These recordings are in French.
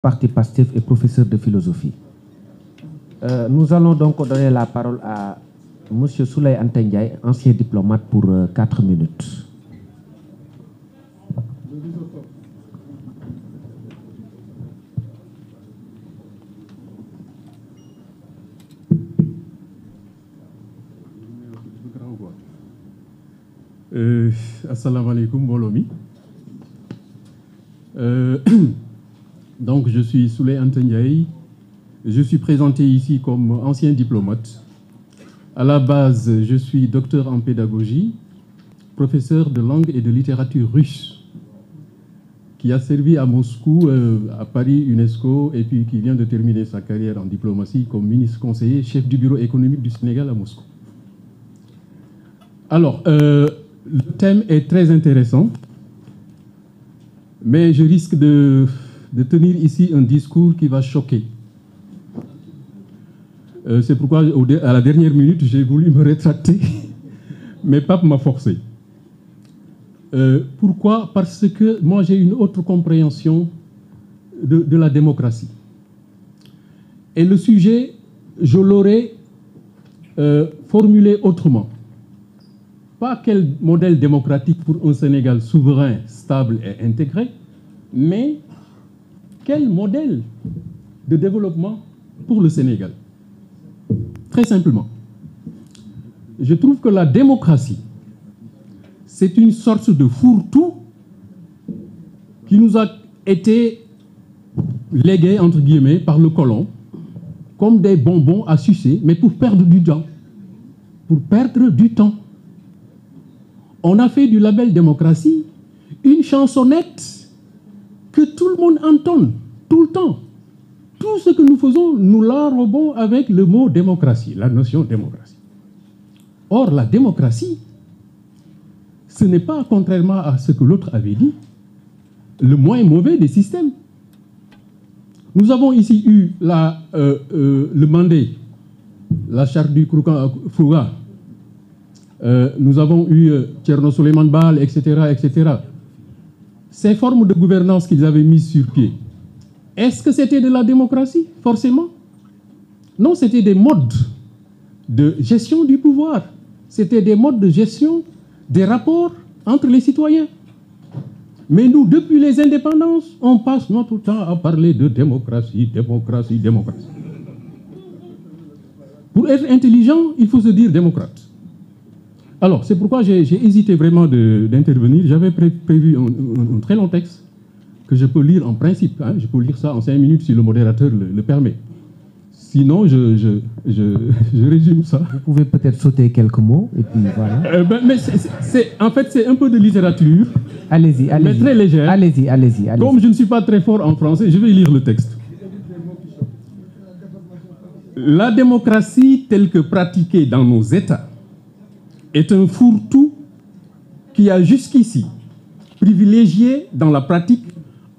Parti PASTEF et professeur de philosophie. Nous allons donc donner la parole à M. Souley Anta Ndiaye, ancien diplomate, pour 4 minutes. Assalamu alaikum, Bolomi. Donc, je suis Souley Anta Ndiaye. Je suis présenté ici comme ancien diplomate. À la base, je suis docteur en pédagogie, professeur de langue et de littérature russe, qui a servi à Moscou, à Paris, UNESCO, et puis qui vient de terminer sa carrière en diplomatie comme ministre conseiller, chef du bureau économique du Sénégal à Moscou. Alors, le thème est très intéressant, mais je risque de tenir ici un discours qui va choquer. C'est pourquoi, à la dernière minute, j'ai voulu me rétracter, mais Pape m'a forcé. Pourquoi? Parce que moi, j'ai une autre compréhension de la démocratie. Et le sujet, je l'aurais formulé autrement. Pas quel modèle démocratique pour un Sénégal souverain, stable et intégré, mais quel modèle de développement pour le Sénégal? Très simplement, je trouve que la démocratie, c'est une sorte de fourre-tout qui nous a été légué, entre guillemets, par le colon, comme des bonbons à sucer, mais pour perdre du temps. Pour perdre du temps. On a fait du label démocratie une chansonnette que tout le monde entonne, tout le temps. Tout ce que nous faisons, nous l'enrobons avec le mot démocratie, la notion démocratie. Or, la démocratie, ce n'est pas, contrairement à ce que l'autre avait dit, le moins mauvais des systèmes. Nous avons ici eu le Mandé, la charte du Fouga. Nous avons eu Thierno Souleymane Baal, etc., etc. Ces formes de gouvernance qu'ils avaient mises sur pied, est-ce que c'était de la démocratie, forcément? Non, c'était des modes de gestion du pouvoir. C'était des modes de gestion des rapports entre les citoyens. Mais nous, depuis les indépendances, on passe notre temps à parler de démocratie, démocratie, démocratie. Pour être intelligent, il faut se dire démocrate. Alors, c'est pourquoi j'ai hésité vraiment d'intervenir. J'avais prévu un très long texte que je peux lire en principe. Hein. Je peux lire ça en 5 minutes si le modérateur le permet. Sinon, je résume ça. Vous pouvez peut-être sauter quelques mots, et puis voilà. Mais en fait, c'est un peu de littérature. Allez-y, allez-y. Mais très légère. Allez-y, allez-y. Comme je ne suis pas très fort en français, je vais lire le texte. La démocratie telle que pratiquée dans nos États est un fourre-tout qui a jusqu'ici privilégié dans la pratique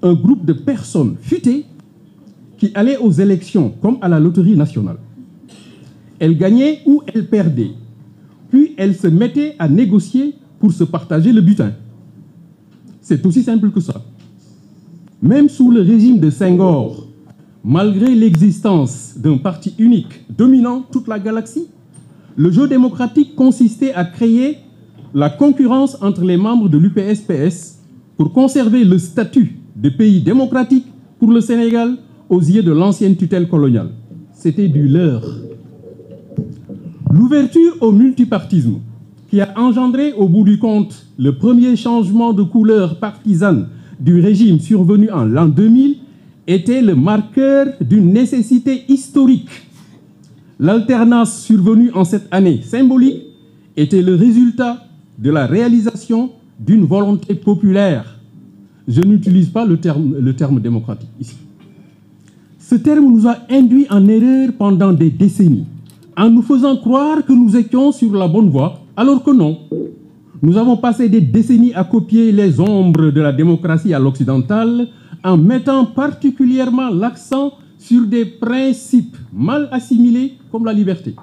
un groupe de personnes futées qui allaient aux élections comme à la loterie nationale. Elles gagnaient ou elles perdaient. Puis elles se mettaient à négocier pour se partager le butin. C'est aussi simple que ça. Même sous le régime de Senghor, malgré l'existence d'un parti unique dominant toute la galaxie, le jeu démocratique consistait à créer la concurrence entre les membres de l'UPS-PS pour conserver le statut de pays démocratique pour le Sénégal aux yeux de l'ancienne tutelle coloniale. C'était du leurre. L'ouverture au multipartisme, qui a engendré au bout du compte le premier changement de couleur partisane du régime survenu en l'an 2000, était le marqueur d'une nécessité historique. L'alternance survenue en cette année symbolique était le résultat de la réalisation d'une volonté populaire. Je n'utilise pas le terme démocratique ici. Ce terme nous a induit en erreur pendant des décennies, en nous faisant croire que nous étions sur la bonne voie, alors que non. Nous avons passé des décennies à copier les ombres de la démocratie à l'occidentale, en mettant particulièrement l'accent sur des principes mal assimilés comme la liberté.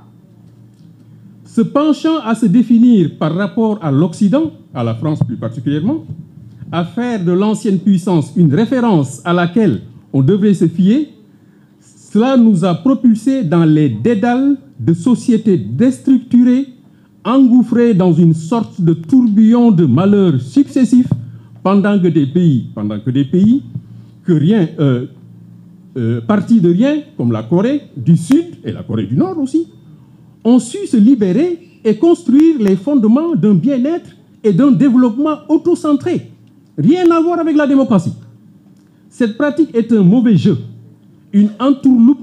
Se penchant à se définir par rapport à l'Occident, à la France plus particulièrement, à faire de l'ancienne puissance une référence à laquelle on devrait se fier. Cela nous a propulsés dans les dédales de sociétés déstructurées, engouffrées dans une sorte de tourbillon de malheurs successifs, pendant que des pays partis de rien, comme la Corée du Sud et la Corée du Nord aussi, ont su se libérer et construire les fondements d'un bien-être et d'un développement autocentré. Rien à voir avec la démocratie. Cette pratique est un mauvais jeu, une entourloupe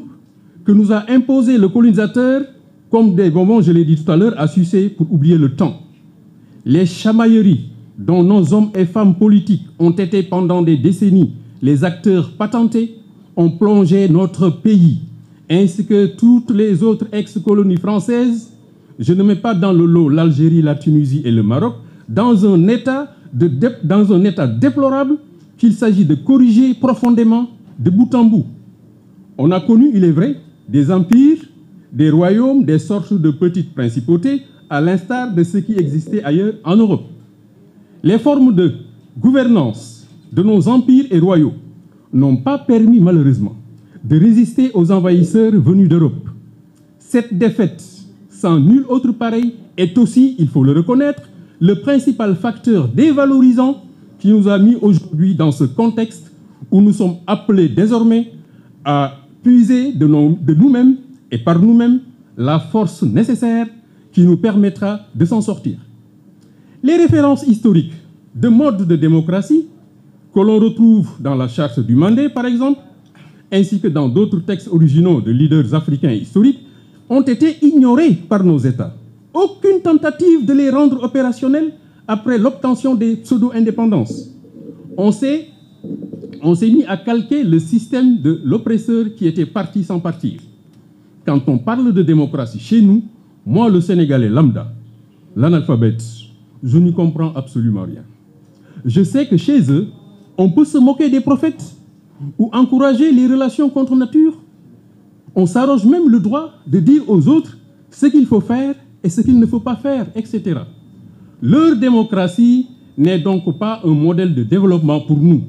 que nous a imposé le colonisateur comme des bonbons, je l'ai dit tout à l'heure, à sucer pour oublier le temps. Les chamailleries dont nos hommes et femmes politiques ont été pendant des décennies les acteurs patentés ont plongé notre pays, ainsi que toutes les autres ex-colonies françaises, je ne mets pas dans le lot l'Algérie, la Tunisie et le Maroc, dans un état déplorable qu'il s'agit de corriger profondément de bout en bout. On a connu, il est vrai, des empires, des royaumes, des sortes de petites principautés, à l'instar de ce qui existait ailleurs en Europe. Les formes de gouvernance de nos empires et royaumes n'ont pas permis, malheureusement, de résister aux envahisseurs venus d'Europe. Cette défaite, sans nul autre pareil, est aussi, il faut le reconnaître, le principal facteur dévalorisant qui nous a mis aujourd'hui dans ce contexte où nous sommes appelés désormais à puiser de nous-mêmes et par nous-mêmes la force nécessaire qui nous permettra de s'en sortir. Les références historiques de mode de démocratie que l'on retrouve dans la charte du Mandé, par exemple, ainsi que dans d'autres textes originaux de leaders africains historiques, ont été ignorées par nos États. Aucune tentative de les rendre opérationnels après l'obtention des pseudo-indépendances. On s'est mis à calquer le système de l'oppresseur qui était parti sans partir. Quand on parle de démocratie chez nous, moi, le Sénégalais lambda, l'analphabète, je n'y comprends absolument rien. Je sais que chez eux, on peut se moquer des prophètes ou encourager les relations contre nature. On s'arroge même le droit de dire aux autres ce qu'il faut faire et ce qu'il ne faut pas faire, etc. Leur démocratie n'est donc pas un modèle de développement pour nous.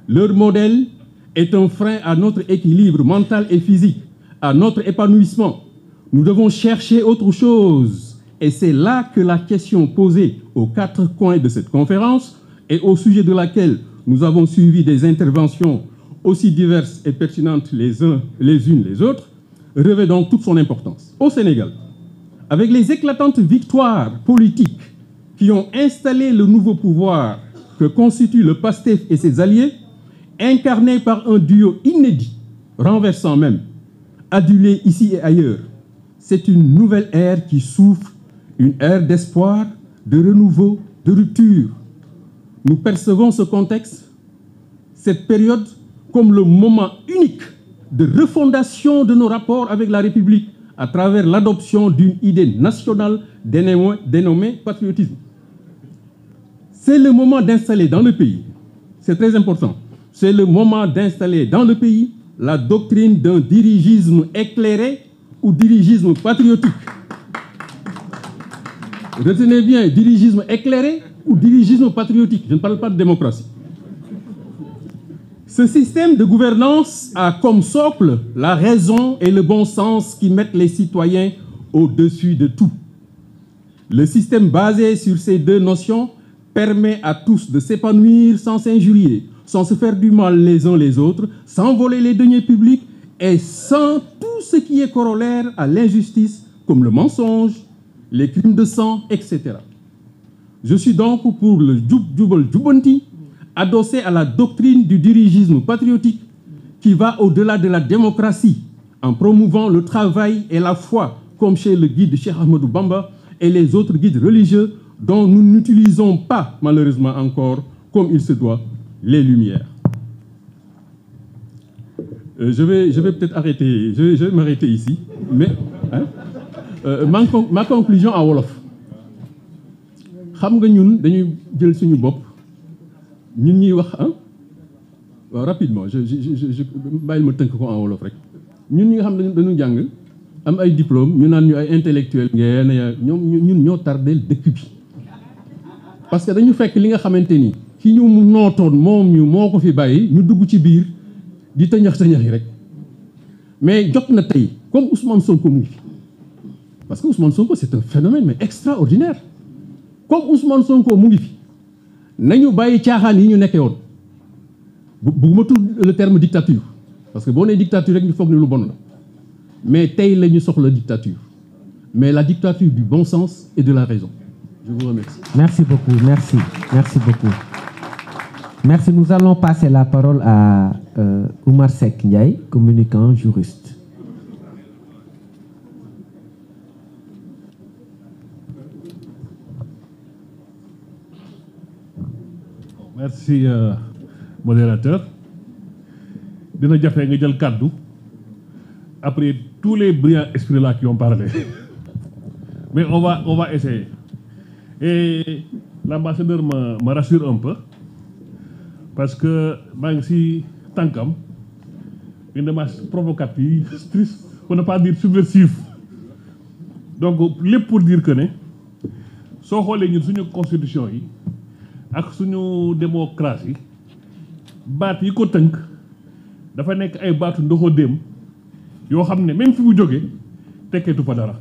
Leur modèle est un frein à notre équilibre mental et physique, à notre épanouissement. Nous devons chercher autre chose. Et c'est là que la question posée aux quatre coins de cette conférence et au sujet de laquelle nous avons suivi des interventions aussi diverses et pertinentes les unes les autres, revêt donc toute son importance. Au Sénégal, avec les éclatantes victoires politiques qui ont installé le nouveau pouvoir que constituent le PASTEF et ses alliés, incarnés par un duo inédit, renversant même, adulé ici et ailleurs, c'est une nouvelle ère qui souffle, une ère d'espoir, de renouveau, de rupture. Nous percevons ce contexte, cette période, comme le moment unique de refondation de nos rapports avec la République à travers l'adoption d'une idée nationale dénommée patriotisme. C'est le moment d'installer dans le pays, c'est très important, c'est le moment d'installer dans le pays la doctrine d'un dirigisme éclairé ou dirigisme patriotique. Retenez bien, dirigisme éclairé ou dirigisme patriotique. Je ne parle pas de démocratie. Ce système de gouvernance a comme socle la raison et le bon sens qui mettent les citoyens au-dessus de tout. Le système basé sur ces deux notions permet à tous de s'épanouir sans s'injurier, sans se faire du mal les uns les autres, sans voler les deniers publics et sans tout ce qui est corollaire à l'injustice, comme le mensonge, les crimes de sang, etc. Je suis donc pour le Jubal Jubanti, adossé à la doctrine du dirigisme patriotique qui va au-delà de la démocratie, en promouvant le travail et la foi, comme chez le guide Cheikh Ahmadou Bamba et les autres guides religieux dont nous n'utilisons pas, malheureusement encore, comme il se doit, les lumières. Je vais peut-être arrêter, je vais m'arrêter ici, mais ma conclusion en wolof. Xam nga ñun dañuy jël suñu bopp ñun ñuy wax rapidement je bàyyil ma tënk ko en wolof rek ñun ñi nga xam ne dañu jàng am ay diplôme ñu naan ñu ay intellectuel ngeen ñun ñoo tardeel dëkk bi parce que dañu fekk li nga xamante ni ki ñu nootoon moom ñu moo ko fi bàyyi ñu dugg ci biir di tëñax-tëñaxi rek mais jot na tey comme Ousmane Sonko mu ngi fi parce que Ousmane Sonko c'est un phénomène mais extraordinaire comme Ousmane Sonko mu ngi fi nañu bàyyi caaxaan yi ñu nekkee woon bugguma tudd le terme dictature parce que boo nee dictature rek ñu foog ne lu bon la mais tey la ñu soxla dictature mais la dictature du bon sens et de la raison. Je vous remercie. Merci beaucoup, merci beaucoup. Merci, nous allons passer la parole à Oumar Seck Ndiaye, communicant juriste. Merci, modérateur. Dina jafe nga jël kàddu après tous les brillants esprits là qui ont parlé. Mais on va essayer. Et l'ambassadeur me rassure un peu parce que maa ngi si tànkam une démarche provocative, triste, pour ne pas dire subversive. Donc lépp pour dire que ne soo xoolee ñun suñu constitution yi ak suñu démocratie baat yi ko tënk dafa nekk ay baatu ndoxo déem yoo xam ne même fi mu jógee tekkeetu fa dara.